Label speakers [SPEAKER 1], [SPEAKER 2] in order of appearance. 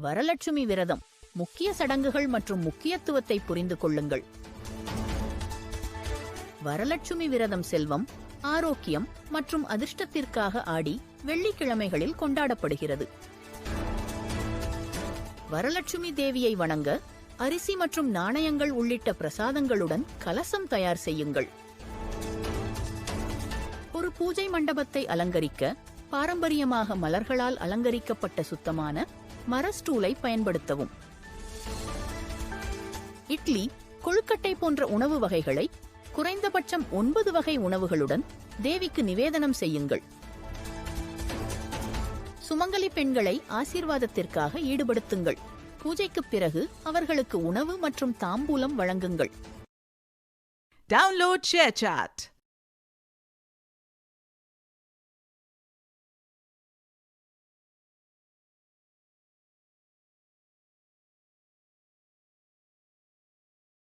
[SPEAKER 1] வரலட்சுமி விரதம் முக்கிய சடங்குகள் மற்றும் முக்கியத்துவத்தை புரிந்து கொள்ளுங்கள். வரலட்சுமி விரதம் செல்வம், ஆரோக்கியம் மற்றும் அதிர்ஷ்டத்திற்காக ஆடி வெள்ளிக்கிழமைகளில் கொண்டாடப்படுகிறது. வரலட்சுமி தேவியை வணங்க அரிசி மற்றும் நாணயங்கள் உள்ளிட்ட பிரசாதங்களுடன் கலசம் தயார் செய்யுங்கள். ஒரு பூஜை மண்டபத்தை அலங்கரிக்க பாரம்பரியமாக மலர்களால் அலங்கரிக்கப்பட்ட சுத்தமான மர ஸ்டூலை பயன்படுத்தவும். இட்லி, கொழுக்கட்டை போன்ற உணவு வகைகளை குறைந்தபட்சம் 9 வகை உணவுகளுடன் தேவிக்கு நிவேதனம் செய்யுங்கள். சுமங்கலி பெண்களை ஆசீர்வாதத்திற்காக ஈடுபடுத்துங்கள். பூஜைக்குப் பிறகு அவர்களுக்கு உணவு மற்றும் தாம்பூலம் வழங்குங்கள்.
[SPEAKER 2] Download ShareChat.